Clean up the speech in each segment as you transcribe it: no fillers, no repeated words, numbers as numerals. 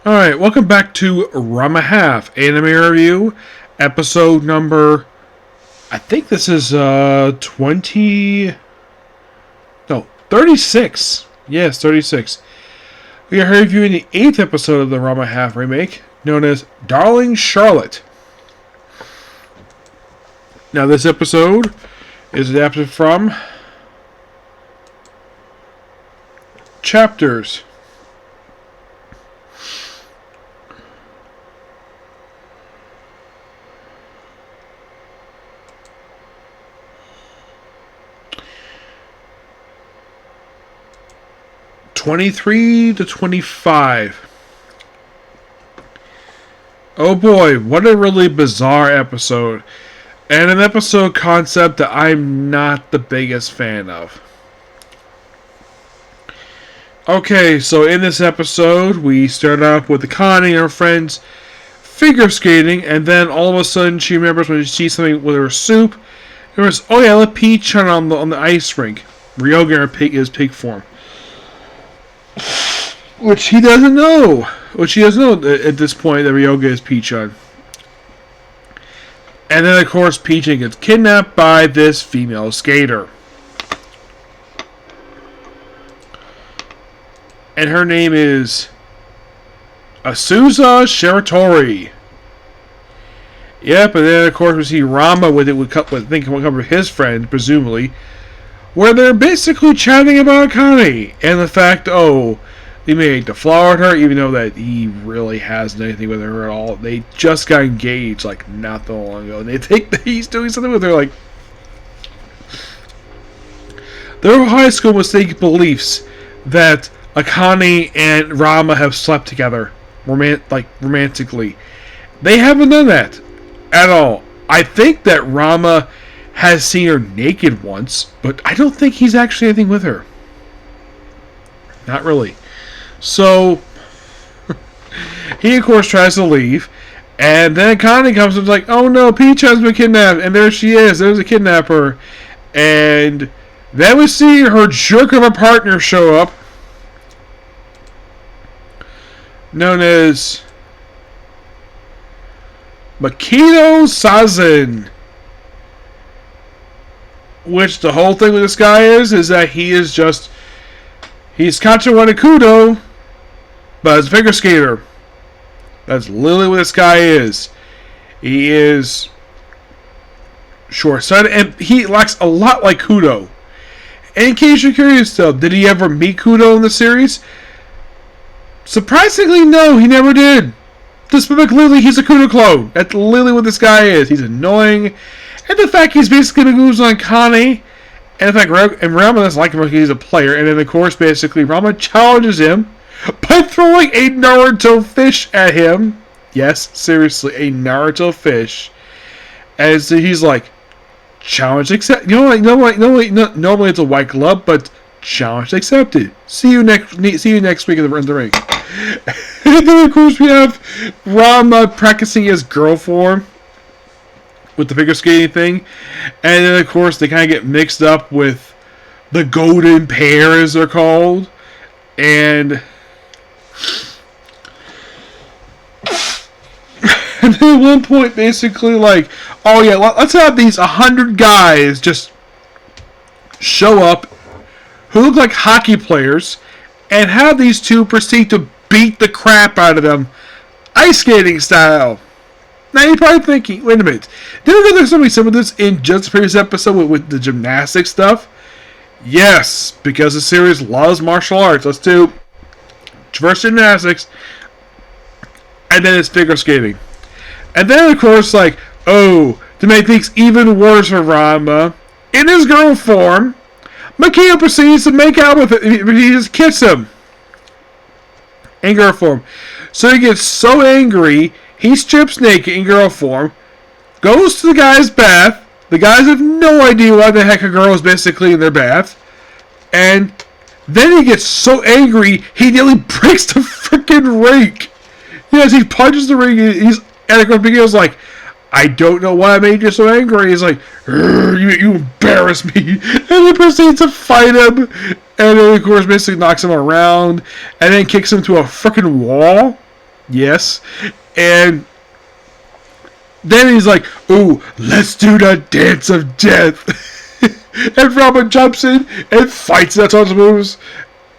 Alright, welcome back to Ranma Half Anime Review, episode number, I think this is 36. Yes, 36. We are reviewing the 8th episode of the Ranma Half remake, known as Darling Charlotte. Now this episode is adapted from chapters 23 to 25. Oh boy, what a really bizarre episode. And an episode concept that I'm not the biggest fan of. Okay, so in this episode, we start off with Akane and her friends figure skating, and then all of a sudden she remembers when she sees something with her soup. There was, oh yeah, let Peach on the ice rink. Ryoga in his pig form. Which he doesn't know. Which he doesn't know at this point that Ryoga is Peach-on. And then, of course, Peach gets kidnapped by this female skater. And her name is Asusa Shiratori. Yep, and then, of course, we see Ranma with one of his friends, presumably, where they're basically chatting about Akane and the fact, they may hate to flower at her, even though that he really hasn't anything with her at all. They just got engaged, like, not that long ago, and they think that he's doing something with her, like... Their high school mistaken beliefs that Akane and Ranma have slept together, romantically. They haven't done that at all. I think that Ranma has seen her naked once, but I don't think he's actually anything with her. Not really. So, he of course tries to leave, and then Akane comes and is like, oh no, Peach has been kidnapped, and there she is, there's a kidnapper. And then we see her jerk of a partner show up, known as Makito Sazen. Which the whole thing with this guy is that he's Kacha Kudo, but as a figure skater. That's literally what this guy is. He is short-sighted, and he looks a lot like Kudo. And in case you're curious though, did he ever meet Kudo in the series? Surprisingly, no, he never did. Despite clearly he's a Kudo clone. That's literally what this guy is. He's annoying. And the fact he's basically moves on Akane, and the fact Ranma doesn't like him because he's a player, and then of course basically Ranma challenges him by throwing a Naruto fish at him. Yes, seriously, a Naruto fish. And so he's like, challenge accepted. Normally it's a white glove, but challenge accepted. See you next week in the ring. And then of course we have Ranma practicing his girl form with the figure skating thing, and then of course they kind of get mixed up with the golden pair, as they're called, and then at one point basically like, oh yeah, let's have these 100 guys just show up who look like hockey players and have these two proceed to beat the crap out of them ice skating style. Now you're probably thinking, wait a minute, didn't we go through some of this in just the previous episode with the gymnastics stuff? Yes, because the series loves martial arts. Let's do first gymnastics, and then it's figure skating. And then of course, like, to make things even worse for Ranma, in his girl form, Makito proceeds to make out with it. He just kisses him in girl form. So he gets so angry, he strips naked in girl form, goes to the guy's bath. The guys have no idea why the heck a girl is basically in their bath. And then he gets so angry, he nearly breaks the freaking rink. Yes, he punches the ring, and of course Makito's like, I don't know why I made you so angry. He's like, you embarrass me. And he proceeds to fight him. And then, of course, basically knocks him around. And then kicks him to a freaking wall. Yes. And then he's like, ooh, let's do the dance of death. And Ranma jumps in and fights that sort of moves.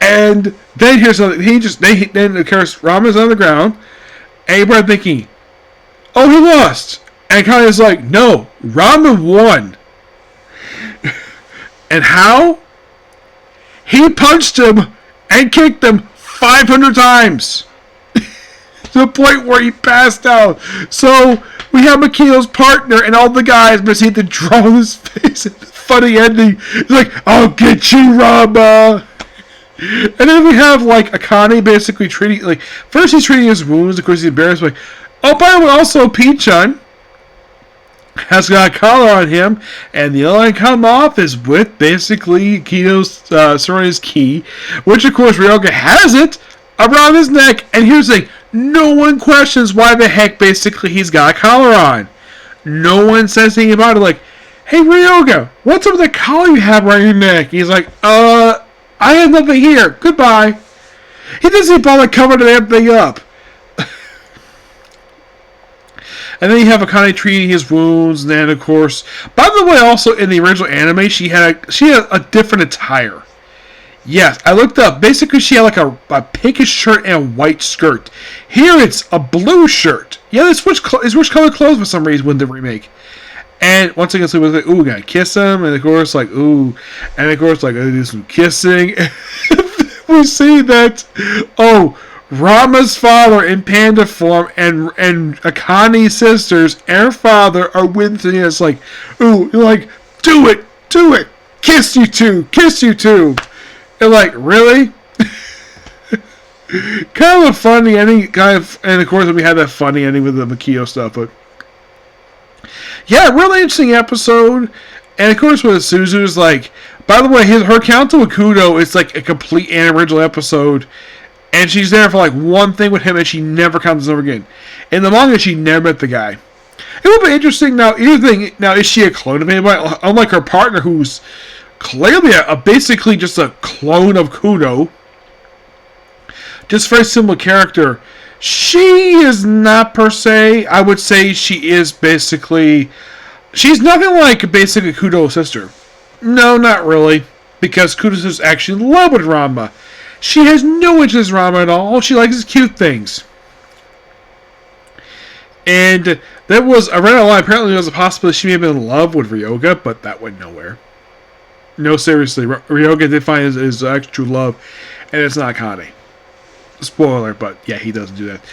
And then here's something. Then of course Ranma's on the ground. And you're thinking, oh, he lost. And Kanye's like, no, Ranma won. And how? He punched him and kicked him 500 times. To the point where he passed out. So we have Makito's partner and all the guys proceed to draw his face. Funny ending. He's like, I'll get you, Ranma. And then we have like Akane basically treating, like, first he's treating his wounds. Of course he's embarrassed. Like, oh, by the way, also Pinchan has got a collar on him, and the only way to come off is with basically Kito's Serena's key, which of course Ryoga has it around his neck. And here's the thing: no one questions why the heck basically he's got a collar on. No one says anything about it. Like, hey Ryoga, what's up with the collar you have around your neck? He's like, I have nothing here. Goodbye. He doesn't even bother covering the damn thing up. And then you have Akane treating his wounds, and then of course, by the way, also in the original anime, she had a different attire. Yes, I looked up. Basically, she had like a pinkish shirt and a white skirt. Here, it's a blue shirt. Yeah, they switched color clothes for some reason with the remake. And once again, so it was like, ooh, gotta kiss him, and of course, like, ooh, and of course, like, do some kissing. We see that, oh, Rama's father in panda form and Akane's sisters and her father are with him. It's like, ooh, you're like, do it, kiss you two. And like, really? Kind of a funny ending, and of course we had that funny ending with the Makio stuff, but yeah, really interesting episode. And of course with Suzu's like, by the way, her counter with Kudo is like a complete and original episode. And she's there for like one thing with him, and she never comes over again. In the manga, she never met the guy. It would be interesting now. Now, is she a clone of anybody? Unlike her partner, who's clearly basically just a clone of Kudo. Just very similar character. She is not per se. I would say she is basically. She's nothing like basically Kudo's sister. No, not really. Because Kudo's sister is actually in love with Ranma. She has no interest in Ranma at all. All she likes is cute things. And I read a lot. Apparently there was a possibility she may have been in love with Ryoga, but that went nowhere. No, seriously. Ryoga did find his actual true love, and it's not Akane. Spoiler, but yeah, he doesn't do that.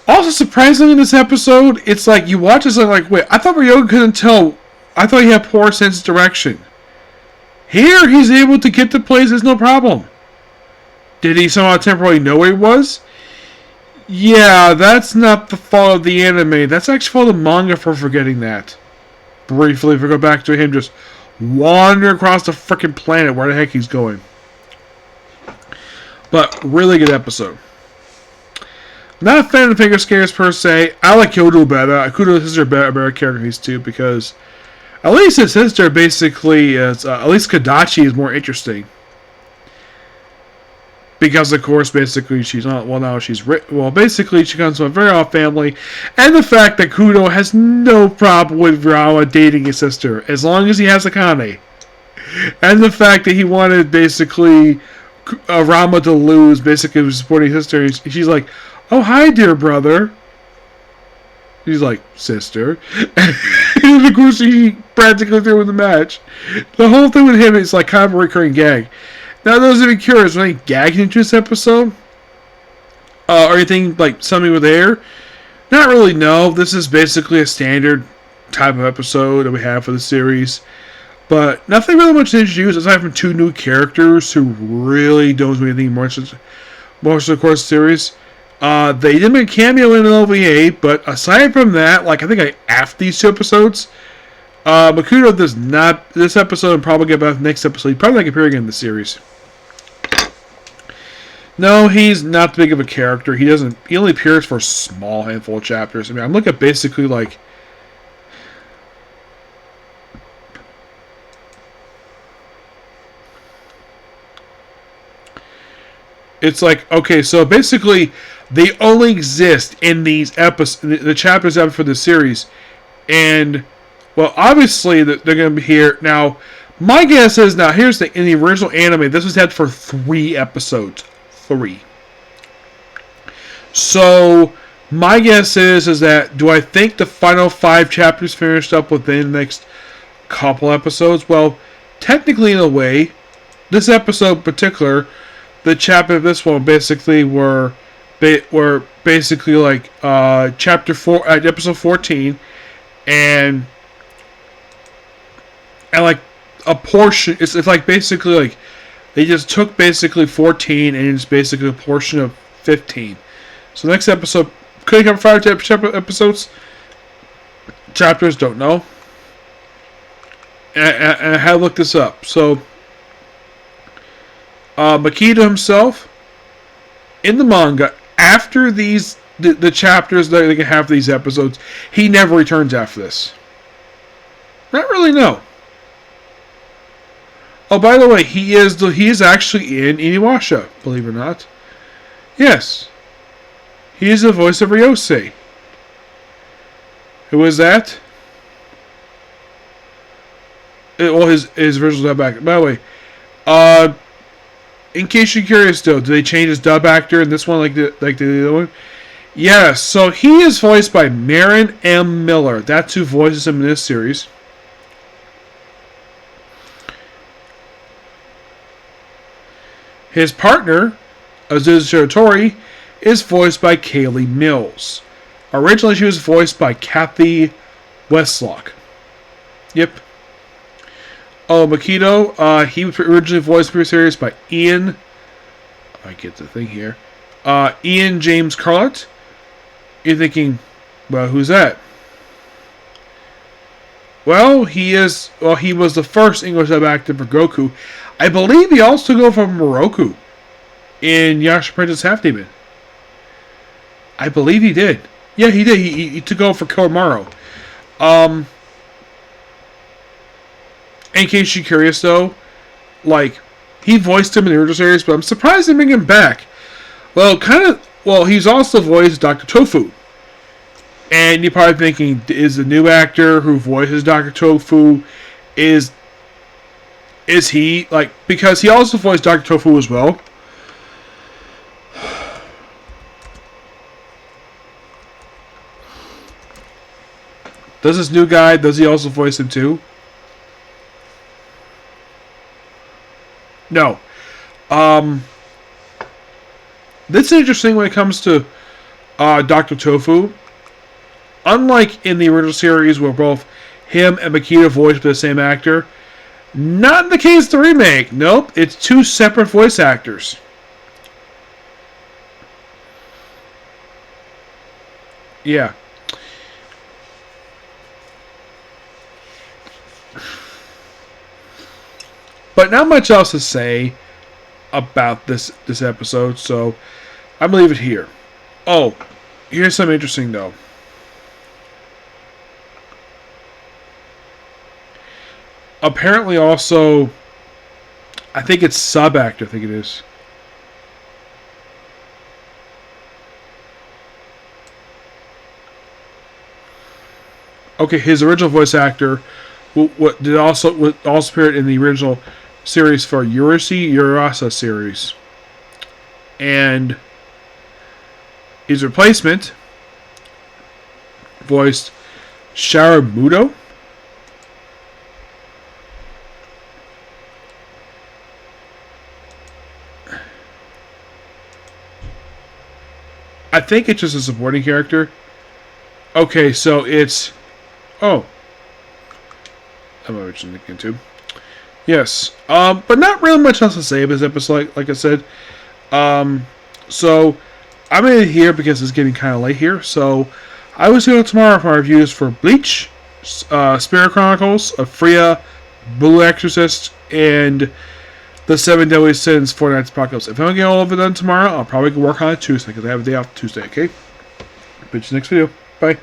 Also, surprisingly in this episode, it's like you watch this and like, wait, I thought Ryoga couldn't tell. I thought he had poor sense of direction. Here, he's able to get to places no problem. Did he somehow temporarily know where he was? Yeah, that's not the fault of the anime. That's actually fault of the manga for forgetting that. Briefly, if we go back to him just wandering across the freaking planet, where the heck he's going. But, really good episode. Not a fan of the finger scares per se. I like Kyoto better. Kudo's sister better characters too, because at least his sister basically is, at least Kadachi is more interesting. Because, of course, basically, she's not, well, now she's, basically, she comes from a very odd family, and the fact that Kudo has no problem with Ranma dating his sister, as long as he has Akane. And the fact that he wanted, basically, Ranma to lose, basically, supporting his sister, she's like, oh, hi, dear brother. He's like, sister. And, of course, he practically threw in the match. The whole thing with him is, like, kind of a recurring gag. Now, those of you curious, when he gagged into this episode, or anything like something with hair, not really. No, this is basically a standard type of episode that we have for the series, but nothing really much to introduce aside from two new characters who really don't do anything more of the course series. They did make a cameo in an OVA, but aside from that, like I think I after these two episodes. Makudo does not this episode and probably get back the next episode. He's probably not appearing in the series. No, he's not big of a character. He only appears for a small handful of chapters. I mean, I'm looking at basically like it's like, okay, so basically They only exist in these episodes, the chapters out for the series. And, well, obviously they're going to be here. Now, my guess is, now here's in the original anime, this was had for 3 episodes. 3. So, my guess is that, do I think the final 5 chapters finished up within the next couple episodes? Well, technically in a way, this episode in particular, the chapter of this one basically were basically like chapter 4, episode 14, and like a portion. It's like basically like they just took basically 14 and it's basically a portion of 15. So next episode could come 5 episodes. Chapters, don't know. And I had to look this up. So Makita himself in the manga, after the chapters that they can have for these episodes, he never returns after this. Not really, no. Oh, by the way, he is actually in Inuyasha, believe it or not. Yes. He is the voice of Ryosei. Who is that? Well, his original dub actor. By the way, in case you're curious, though, do they change his dub actor in this one like the other one? Yes. So he is voiced by Marin M. Miller. That's who voices him in this series. His partner, Azusa Shiratori, is voiced by Kaylee Mills. Originally, she was voiced by Kathy Westlock. Yep. Oh, Makito, he was originally voiced for the series by Ian. I get the thing here. Ian James Carlett. You're thinking, well, who's that? Well, he was the first English dub actor for Goku. I believe he also took over from Moroku in Yasha Princess Half Demon. I believe he did. Yeah, he did. He took over for Komaru. In case you're curious, though, like, he voiced him in the original series, but I'm surprised they bring him back. Well, he's also voiced Dr. Tofu. And you're probably thinking, is the new actor who voices Dr. Tofu, is he, like, because he also voiced Dr. Tofu as well. Does this new guy, does he also voice him too? No. This is interesting when it comes to Dr. Tofu. Unlike in the original series where both him and Makita voiced by the same actor, not in the case of the remake. Nope, it's 2 separate voice actors. Yeah. But not much else to say about this episode, so I'm gonna leave it here. Oh, here's something interesting though. Apparently, also, I think it's sub actor. I think it is. Okay, his original voice actor, did also appeared in the original series for Urasa series, and his replacement voiced Sharamuto. I think it's just a supporting character. Okay, so it's... Oh. I'm originally looking into. Yes. But not really much else to say about this episode, like I said. So, I'm in here because it's getting kind of late here. So, I will see you tomorrow for my reviews for Bleach, Spirit Chronicles, Freya, Blue Exorcist, and the 7 Deadly Sins, Four Nights Apocalypse. If I don't get all of it done tomorrow, I'll probably work on it Tuesday because I have a day off Tuesday, okay? Bitch, next video. Bye.